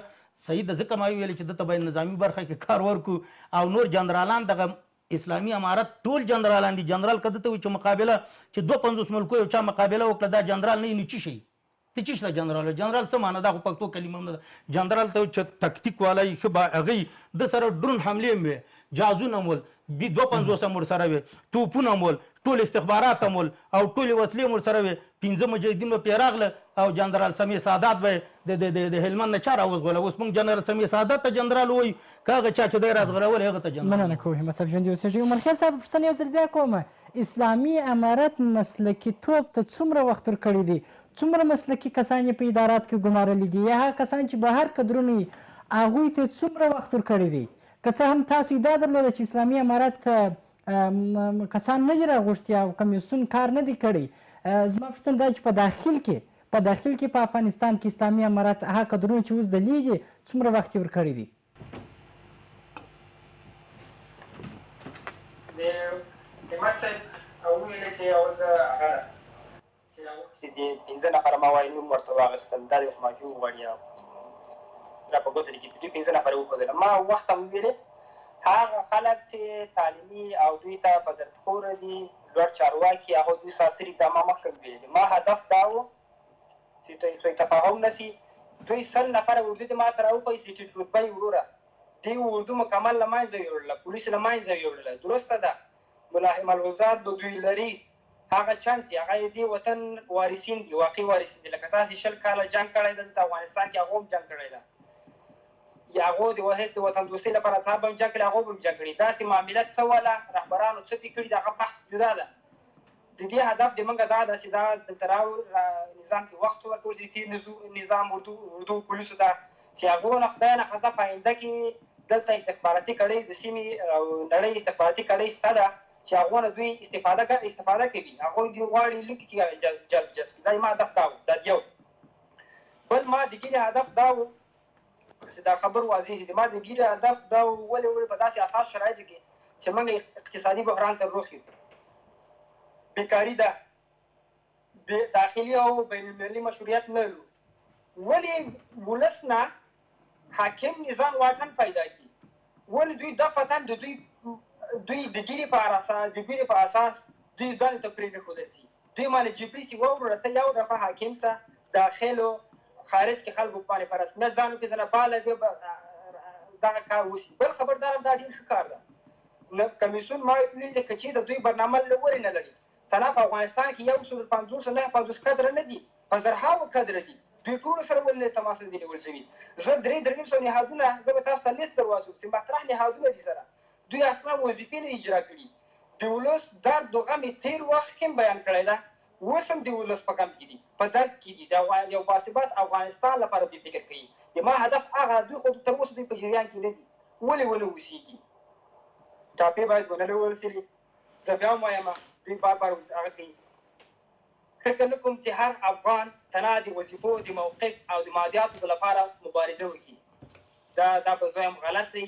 صحیح ده ځکه ما ویلې چې دلته باید نظامي برخه کې کار ورکړو او نور جنرالان دغه اسلامي امارت ټول جنرالان دي جنرال که دته وي چې مقابله چې 250 ملکو یو چا مقابله وکړه دا جنرال نه وي نو څه شي ته څه شته جنرال جنرال څه معنی دا خو پښتو کلمه نه ده جنرال ته چې تکتیک والا یې ښه به هغوی د سره ډرون حملې هم وې جهازونه هم ول 250 هم ورسره وې توپونه هم ول ټول استخبارات هم ول او ټولې وسلې هم ورسره وې. 15 مجاهدین به پرې راغله او جنرال سمیع سادات به د هلمند نه چا راوزغوله. اوس موږ جنرال سمیع سادات ته جنرال وایو، که هغه چا چې دی رازغرول هغه ته جنرال. مننه کوم همت صاحب ژوندي اوسېږئ. عمرخیل صاحب پوښتنه یو ځل بیا کومه، اسلامي امارت مسلکیتوب ته څومره وخت ورکړی دی؟ څومره مسلکي کسان یې په ادارات کې ګمارلي دي، یا هغه کسان چې بهر کدرونه یي هغوی ته څومره وخت ورکړی دی؟ که څه هم تاسو ادعا درلوده چې اسلامي امارت کسان نه دي راغوښتي او کمیسیون کار نه دی کړی، زما پوښتنه دا چې په داخل کې په افغانستان کې اسلامي امارت هغه کدرونه چې اوس دلیږي څومره وخت یې ورکړی دی؟ همت صاحب وویل چې یو زه هغه چې د 15 نفره ما وایي نوم ورته واخیستل، دا د خماجو وغواړي را په ګوته لیکي، دوی 15 نفره وښودله. ما وخت هم ویلې هغه خلک چې تعلیمي او دوی ته په دردخوره دي، لوړ چارواکي، هغه دوی ساتلي، دا ما مخکې ویلې. ما هدف دا و چې سوی تفاهم نه سي. دوی 100 نفره اردو دې ما ته راوښیي چې رتبه یې وروره دوی اردو مکمل له منځه یوړله، پولیس له منځه یوړله. درسته ده ملحوظات به دوی لري، هغه چانس هغه یې دې وطن وارثین دي، واقعي وارثین دي. لکه تاسې 20 کاله جنګ کړی ده دلته افغانستان کې، هغه هم جنګ کړی ده، یا هغو د هېڅ د وطن دوستۍ لپاره تا به هم جنګ کړی، هغو به هم جنګ کړي. داسې معاملت څه وله، رهبرانو څه پې کړي، د هغه بحث جدا ده. د دې هدف د موږ دا ده چې دا دلته نظام کې وخت ورکړو چې تېر نظام اردو پولیسو ته چې هغو نه خدای نه خزه په آینده کې دلته استخباراتي کړۍ د سیمې او نړۍ استخباراتي کړۍ شته ده چې هغو نه دوی استفاده کوي. هغوی دوی غواړي لیک کې جلب جذبي. دا زما هدف دا و. دا یو. بل ما د ګیرې هدف دا و چې دا خبر واضح دي. ما د ګیرې هدف دا و ولې په داسې اساس شرایطو کې چې موږ اقتصادي بحران سره روخ یو، بیکاري ده، داخلي او بین المللي مشروعیت نه لرو. ولې ولس نه حاکم نظام واټن پیدا کړي؟ ولې دوی دفعتاً د دوی د ګیرې په اساس دوی ځان ته پرېښودل شي. دوی باندې جبري شي ووروره ته یو دفعه حاکم شه، داخل و خارج کې خلکو باندې په رسمیت ځان وپېژنه، باله دغه کار وشي. بل خبردار دا ډېر ښه کار ده. کمیسیون ما ویلي که چېرته دوی برنامه ولې نه لري. تنها په افغانستان کې 150 کدره نه دي، په زرهاوو کدره دي. دوی ټولو سره ولې تماس نه دي نیول شوي. زه 300 نهادونه زه به تاسو ته لیست در واچوم چې مطرح نهادونه دي سره دوی اصلا وظیفې نه اجرا کړي. د ولس درد و غم یې تېر وخت کې هم بیان کړی ده، اوس هم د ولس په غم کې دي، په درد کې دي. د یو باثبات افغانستان لپاره دوی فکر کوي. ما هدف هغه دوی خو تر اوسه دوی په جریان کې نه دي. ولې ونه اوسېږي؟ ټاپې باید ونه ورسېږي. زه بیا هم وایم دوی بار هغه کوي. فکر نه کوم چې هر افغان تنها د وظیفو د موقف او د مادیاتو لپاره مبارزه وکړي. دا به زه هم غلط دی.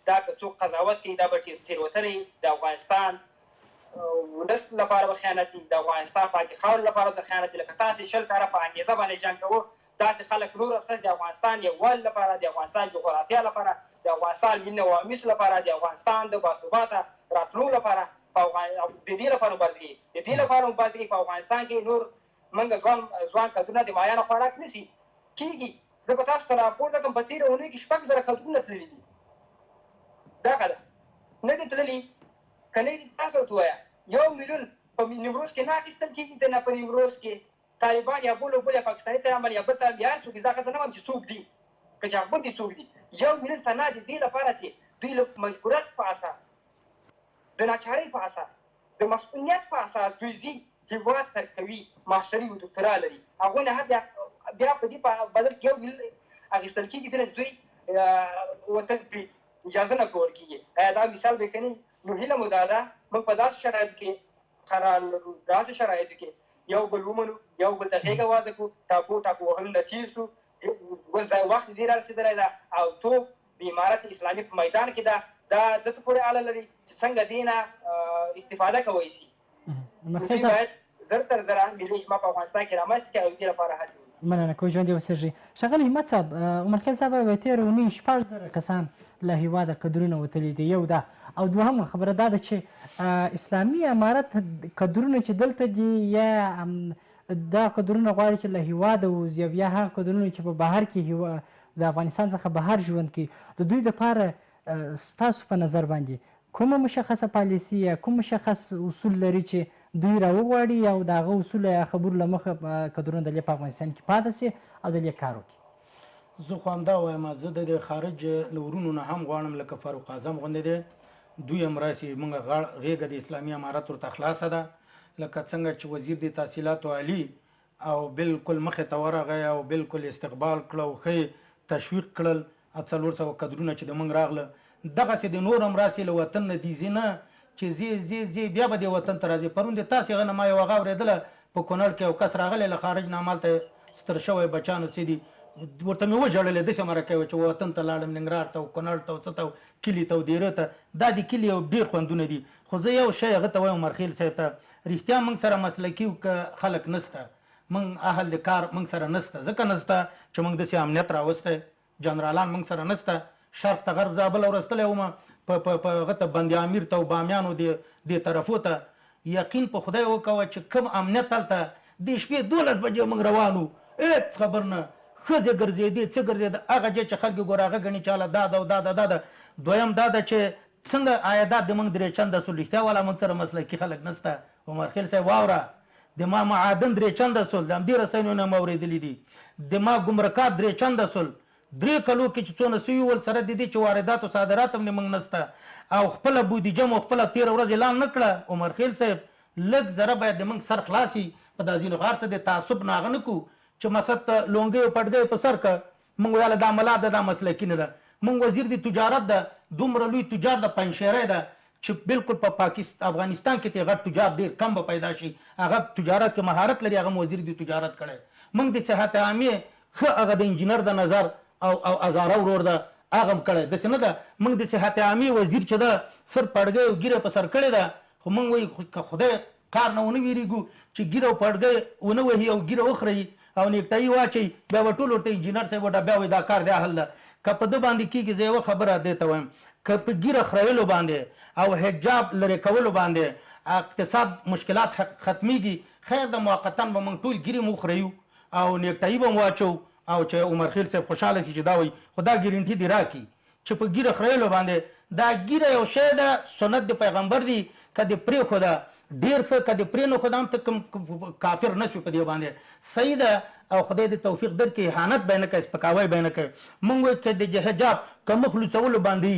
دا که څوک قضاوت کوي دا به تېروتنې د افغانستان ولس لپاره به خیانت وي، د افغانستان پاکې خاورې لپاره به خیانت وي. لکه تاسې 20 کاله په انګېزه باندې جنګ کوو، داسې خلک نور اکثر د افغانستان یووالي لپاره، د افغانستان جغرافیه لپاره، د افغانستان ملي نوامیسو لپاره، د افغانستان د باثباته راتلو لپاره د دې لپاره مبارزه کوي. په افغانستان کې نور موږ ځوان کدرونه د مایانو خوراک نه شي کېږي. زه به تاسو ته راپورته کړم په تېره اونۍ کې 6,000 کدرونه تللي دي. دغه ده نه دي تللي، که نه دي تاسو ورته ووایه 1 میلیون په نیمروز کې نه اخیستل کېږي. د نه په نیمروز کې طالبان یا بل یا پاکستاني طالبان یا بل طالب یا هر څوک، زه هغه نه وایم چې څوک دي، که چې هغه دي څوک دي. 1 میلیون تنها د دې لپاره چې دوی له مجبوریت په اساس، د ناچارۍ په اساس، د مسؤلیت په اساس دوی ځي هېواد ترک کوي، ماسټري و دکترا لري. هغوی نه بیا په دې په بدل کې 1 میلیون اخیستل کېږي دلته چې دوی وطن پرې اجازه نه کول کېږي. ایا دا مثال به کني؟ نو هیله مو دا ده موږ په داسې شرایطو کې قرار لرو، داسې شرایطو کې یو بل ومنو، یو بل ته غېږه وازه کړو، ټاپو وهلونه تېر شو. وخت دې را رسېدلی ده او توپ د امارت اسلامي په میدان کې ده. دا دته پورې اړه لري چې څنګه دې نه استفاده کوی شي. دوی باید زر تر زره ملي اجماع په افغانستان کې رامنځته کړي او دې لپاره هڅې وکړي. مننه کوم ژوندي اوسېږئ. ښاغلی همت صاحب، عمرخیل صاحب وایي تېره اونۍ 6,000 کسان له هېواده کدرونه وتلي دي. یو ده. او دوهمه خبره دا ده چې اسلامي امارت کدرونه چې دلته دي یا دا کدرونه غواړي چې له هېواده ووځي او یا هغه کدرونه چې په بهر کې د افغانستان څخه بهر ژوند کوي، د دوی دپاره ستاسو په نظر باندې کومه مشخصه پالیسي یا کوم مشخص اصول لري چې دوی راوغواړي او د هغه اصولو یا خبرو له مخه کدرونه دلې په افغانستان کې پاتې سي او دلې کار وکړي. زه خو همدا وایم، زه د خارج له ورونو نه هم غواړم لکه فاروق اعظم غوندې دی، دوی هم راسي، موږ غېږه د اسلامي امارت ورته خلاصه ده، لکه څنګه چې وزیر د تحصیلاتو عالی او بالکل مخې ته ورغی او بالکل استقبال کړه او ښه تشویق کړل 400 کدرونه چې د موږ راغله. دغسې د نور هم راسي له وطن نه دي ځي نه چې زی بیا به د وطن ته راځي. پرون د تاسې هغه نه ما یو هغه اورېدله په کونړ کې یو کس راغلی له خارج نه همالته ستر شوی بچیانو څه دي، ورته مې وژړلې داسې مرکه وه چې وطن ته لاړم، ننګرهار ته او کونړ ته او څه ته کلي ته او دیره ته. دا د کلي یو ډېر خوندونه دي. خو زه یو شی هغه ته وایم مرخیل صاحب ته، رښتیا موږ سره مسلکي خلک نسته، موږ اهل د کار موږ سره نسته، ځکه نسته چې موږ داسې امنیت راوستی، جنرالان موږ سره نسته. شرق ته غرب زابل ورستلی وم په هغه ته بند امیر ته او بامیانو دې طرفو ته، یقین په خدای وکوه چې کوم امنیت هلته د شپې 12 بجې موږ روان وو، هېڅ خبر نه، ښځې ګرځېدې څه ګرځېده، هغه ځای چې خلک ګوره هغه ګڼي چې هله دا ده او دا ده دا ده. دویم دا ده چې څنګه عایدات د موږ 3 چنده سول، رښتیا والا موږ سره مسلکي خلک نسته. عمرخیل صاحب واوره، د ما معادن 3 چنده سول، د همدې رسنیو نه مو اورېدلي دي، د ما ګمرکات 3 چنده سول. 3 کلو کې چې څونه سوي ول سره د دې چې واردات او صادرات هم موږ نسته او خپله بودیجه مو خپله 13 ورځ اعلان نه کړه. عمرخیل صاحب لږ ذره باید د موږ سر خلاصي په دا ځینو غار څه د تعصب نه هغه نه کړو چې مقصد ته لونګۍ او پټګۍ په سر که موږ ویله دا ملا ده، دا مسلکي نه ده. موږ وزیر د تجارت ده، دومره لوی تجار د پنجشیری ده چې بالکل په افغانستان کې ته غټ تجار ډېر کم به پیدا شي، هغه تجارت کې مهارت لري، هغه وزیر د تجارت کړی. موږ د صحت عامې ښه هغه د انجینر د نظر او ازاره ورور ده هغه هم کړی، داسې نه ده. موږ د صحت عامې وزیر چې ده سر پړګۍ او ګیره په سر کړې ده، خو موږ وایي که خدای کار نه ونه ویرېږو چې ګیره او پړګۍ ونه وهي او ګیره وخوري او نیکټایي واچوي، بیا به ټول ورته انجینر صاحب وډه بیا وایي دا کار دی اهل ده. که په ده باندې کېږي، زه یوه خبره دې ته وایم، که په ګیره خریلو باندې او حجاب لرې کولو باندې اقتصاد مشکلات ختمیږي، خیر د موقتا به موږ ټول ګیرې مو خریو او نیکټایي به مو واچو او چې عمرخیل صاحب خوشحاله شي چې دا وایي. خو دا ګارنټي دې راکړي چې په ګیره خریلو باندې دا ګیره یو شی ده، سنت د پیغمبر دی، که دې پرېښوده ډېر ښه، که دې پرې نه ښوده هم ته کوم کافر نه شوې په دې باندې، صحیح ده. او خدای دې توفیق درکړي، اهانت به یې نه کوي، سپکاوی به یې نه کوي. موږ وایو که د حجاب که مخ لوڅولو باندې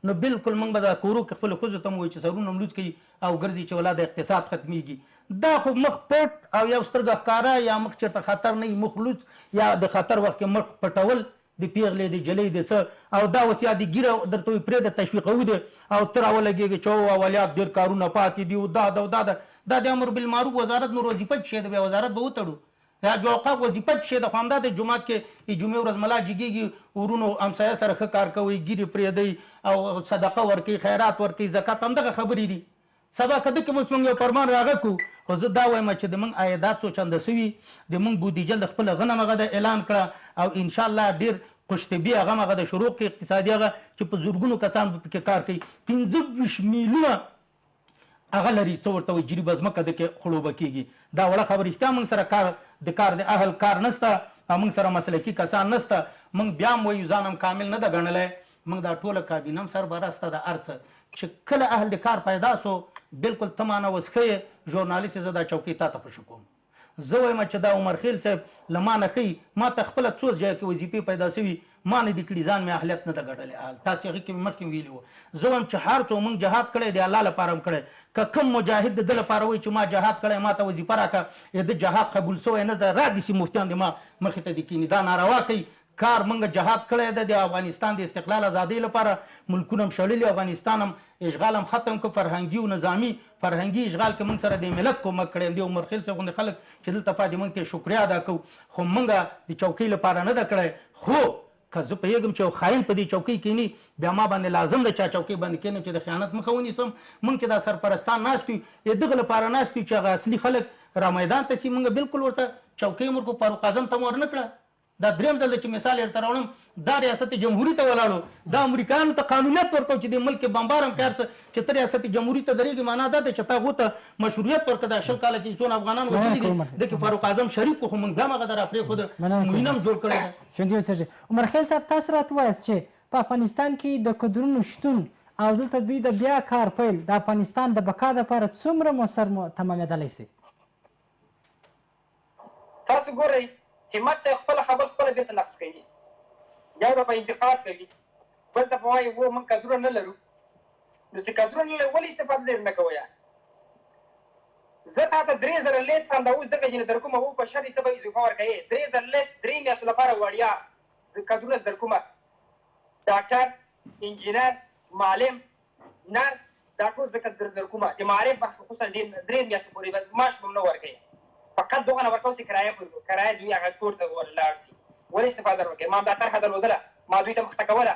نو بالکل موږ به دا کورو کې خپلو ښځو ته م وایو چې سرونه هم لوڅ کوي او ګرځي چې ولا د اقتصاد ختمیږي. دا خو مخ پټ او یو سترګه ښکاره یا مخ چېرته خطر نه وي مخ لوڅ، یا د خطر وخت کې مخ پټول د پیغلې د جلۍ د څه، او دا اوس یا د ګیره درته وایي پرېږده تشویقوي دی او ته راولګېږې چې اوليات ډېر کارونه پاتې دي او دا ده او دا ده. دا د امر بالمعروف وزارت نور وظیفه چې شی ده، بیا وزارت به وتړو. یا جو اوقاف وظیفه چې شی ده، خو همدا د جومات کې جمعې ورځ ملا جګېږي، ورونو همسایه سره ښه کار کوئ، ګیرې پرېږدئ او صدقه ورکوي، خیرات ورکوي، زکات، همدغه خبرې دي. سبا که ده کې اوس موږ یو فرمان راغه کړو، خو زه دا وایم چې د موږ عایدات څو چنده سوي، د موږ بودیجه د خپله غنم هغه ده اعلان کړه او انشاءالله ډېر خوشطبي هغه هم هغه د شروع کې اقتصادي هغه چې په زرګونو کسان به پکې کار کوي، 25 میلیونه هغه لري، څه ورته وایي جریبه ځمکه ده کې خړوبه کېږي. دا وړه خبره رښتیا موږ سره کار د اهل کار نسته او موږ سره مسلکي کسان نسته. موږ بیا هم وایو ځان هم کامل نه ده ګڼلی، موږ دا ټوله کابینه هم سربرسته ده هر څه چې کله اهل د کار پیدا سو بالکل ته مانه اوس ښه یې ژورنالیست، زه دا چوکۍ تا ته خوشي کوم. زه وایم چې دا عمرخیل صاحب له ما نه ښیي، ما ته خپله څو ځایه کې وظیفې پیدا سوي، ما نه دي کړي، ځان مې اهلیت نه ده ګټلی. تاسې هغې کې مې مخکې ویلي وو. زه وایم چې هر څو موږ جهاد کړی دی الله لپاره هم کړی. که کوم مجاهد د ده لپاره وایي چې ما جهاد کړی، ما ته وظیفه راکړه، د جهاد قبول سوی نه ده، را دي سي مفتیان د ما مخې ته دي کښېني، دا ناروا کوي. کار موږ جهاد کړی ده د افغانستان د استقلال ازادۍ لپاره، ملکونه هم شړلي، افغانستان هم اشغال هم ختم کړ، فرهنګي او نظامي فرهنګي اشغال کې موږ سره د ملت کومک کړی دی. عمرخیل صاحب غوندې خلک چې دلته پاتې موږ ته شکریا ادا کوو، خو موږ د چوکۍ لپاره نه ده کړی. خو که زه پوهېږم چې یو خاین په دې چوکۍ کښېني، بیا ما باندې لازم ده چا چوکۍ باندې کښېنم چې د خیانت مخه ونیسم. موږ چې دا سرپرستان ناست یو، د دغه لپاره ناست یو چې هغه اصلي خلک را میدان ته سي، موږ بالکل ورته چوکۍ هم ورکړو. فاروق اعظم ته مو ورنه کړه. دا دریم ځل چې مثال درته راوړم، دا ریاست جمهوري ته ولاړو، دا امریکایانو ته قانونیت ورکړو چې د ملک بمبار هم کار چې ته ریاست جمهوري ته درېږي، معنا دا ده چې تا هغو ته مشروعیت ورکړه. دا 20 کاله چې څونه افغانان وتلي دي، دکې فاروق اعظم شریک خو موږ دا هغه را پرېښوده، موین هم جوړ کړی ده. ژوندي اوسېږئ. عمرخیل صاحب تاسو راته ووایاست چې په افغانستان کې د کدرونو شتون او دلته دوی د بیا کار پیل د افغانستان د بقا دپاره څومره مؤثر تمامېدلی سي؟ تاسو ګورئ همت صاحب خپله خبر خپله بېرته نقص کوي، یو دفعه انتقاد کوي، بل دفعه وایي و موږ کادرونه نه لرو. نو چې کادرونه نه لرو ولې استفاده ډېر نه کوئ؟ زه تا ته 3000 لیست هم دا اوس دغه چې در کومه و په شرط ته به اضافه ورکوې 3000 لیست 3 میاشتو لپاره وړیا کادرونه در کومه ډاکټر انجینر معلم نرس دا ټول زه در کومه د معارف خصوصا 3 میاشتو پورې به معاش به هم نه ورکوې فقط دغه نه ورکوو چې کرایه دوی هغه کور ته ولاړ شي ولې استفاده نه ورکوې ما دا طرحه درلودله ما دوی ته مخته کوله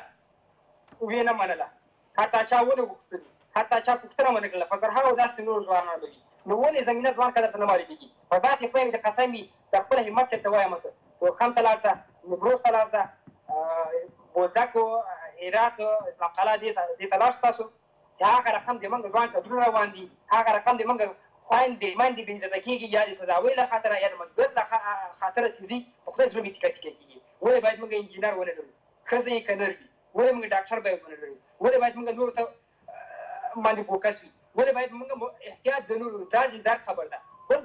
ویې نه منله حتی چا ونه غوښتل حتی چا پوښتنه ونه کړله په زرهاو داسې نور ځوانان به وي نو ولې زمینه ځوان که درته نه معلومېږي په ذات خدای مې د قسم وي د خپل همت صاحب ته وایم خم ته لاړ شه نیمروز ته لاړ شه بولدکو هرات اسلام قلعه دې ته لاړ شه تاسو چې هغه رقم د موږ ځوان کډرونه روان دي هغه رقم د موږ خویندې میندې بېعزته کېږي یا د تداوۍ له خاطره یا د مجبوریت له خاطره چې ځي په خدای زړه مې تیکه تیکه کېږي ولې باید موږ انجینر ونه لرو ښځه یې که نر وي ولې موږ ډاکټر باید ونه لرو ولې باید موږ نورو ته باندې فوکس وي ولې باید موږ احتیاط د نورو دا درد خبر ده بل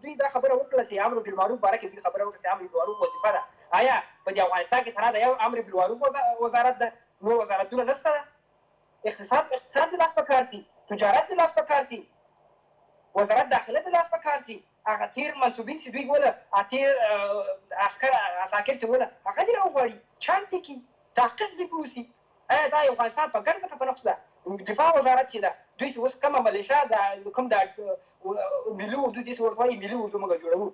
دوی دا خبره وکړه چې امر بالمعروف باره کې دوی خبره وکړه چې امر بالمعروف وظیفه ده آیا په دې افغانستان کې تنها د یو امر بالمعروف وزارت ده نور وزارتونه نشته ده اقتصاد د لاس په کار شي تجارت د لاس په کار شي وزارت داخله د لاس په کار شي هغه تیر منصوبین چې دوی وله تیر عساکر چې وله هغه دې راوغواړي چاڼ دې کړي تحقیق دې پرې وشي آیا دا افغانستان په ګډ ګټه په نقص ده دفاع وزارت چې ده دوی چې اوس کومه ملیشه د کوم د ملي اردو دې ورته وایي ملي اردو موږ جوړوو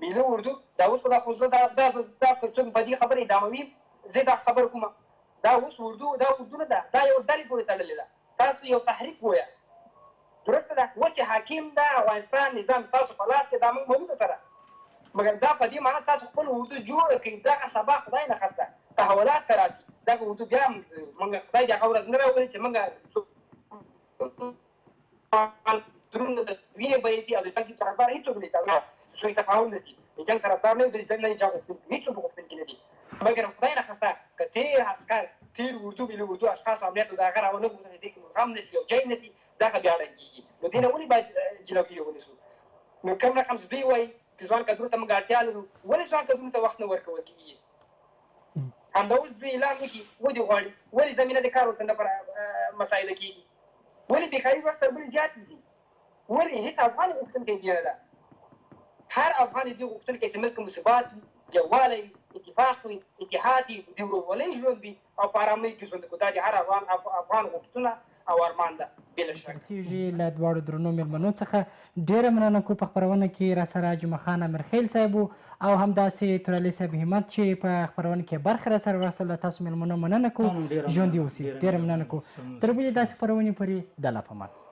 ملي اردو دا اوس خو دا خو زه دا که څوک په دې خبرې اداموي زه دا خبره کومه دا اوس اردو دا اردو نه ده دا یو ډلې پورې تړلې ده تاسو یو تحریک ووایه درسته ده اوس چې حاکم ده افغانستان نظام ستاسو په لاس کې دا موږ موجوده سره مګر دا په دې معنی تاسو خپل اردو جوړه کړئ دغه سبا خدای نه خسته تحولات ته راځي دغه اردو بیا موږ خدای دې هغه ورځ نه راولي چې موږ درونه د وینې به یې شي او د جنګ طرفدار هېڅوک نه دي سوی تفاهم نه شي د جنګ طرفدار نه وي د جنګ نه جنګ هېڅوک غوښتونکي نه دي مګر خدای نه خسته که تېر عسکر تېر اردو ملي اردو اشخاص امنیتو د هغه راونه غوښتل دې کې مرغم نه شي او جای نه شي دغه بیا ړنګ کېږي نو دې نه ولې باید جلوګي ونیسو نو کوم رقم چې دوی وایي چې ځوان کدرو ته موږ اړتیا لرو ولې ځوان کدرو ته وخت نه ورکول کېږي همدا اوس دوی اعلان وکړي ودې غواړي ولې زمینه د کار ورته نه مسایله کېږي ولې بیکاري ورځ تر بلې زیاتې شي ولې هېڅ افغان غوښتونکی دې نه ده هر افغان دې غوښتونکی چې ملک مثبات وي یووالی وي اتفاق وي اتحاد وي د ورورولۍ ژوند وي او په ارامۍ کې ژوند وکړو دا د هر افغان غوښتنه او ارمان ده بېله شک تیږي له دواړو درنو مېلمنو څخه ډېره مننه کوو په خپرونه کې راسره جمعه خان امیرخیل صاحب او همداسې تورعلي صاحب همت چې په خپرونه کې برخه راسره واخیستل له تاسو مېلمنو مننه کوو ژوندي اوسئ ډېره مننه کوو تر بلې داسې خپرونې پورې د الله په امان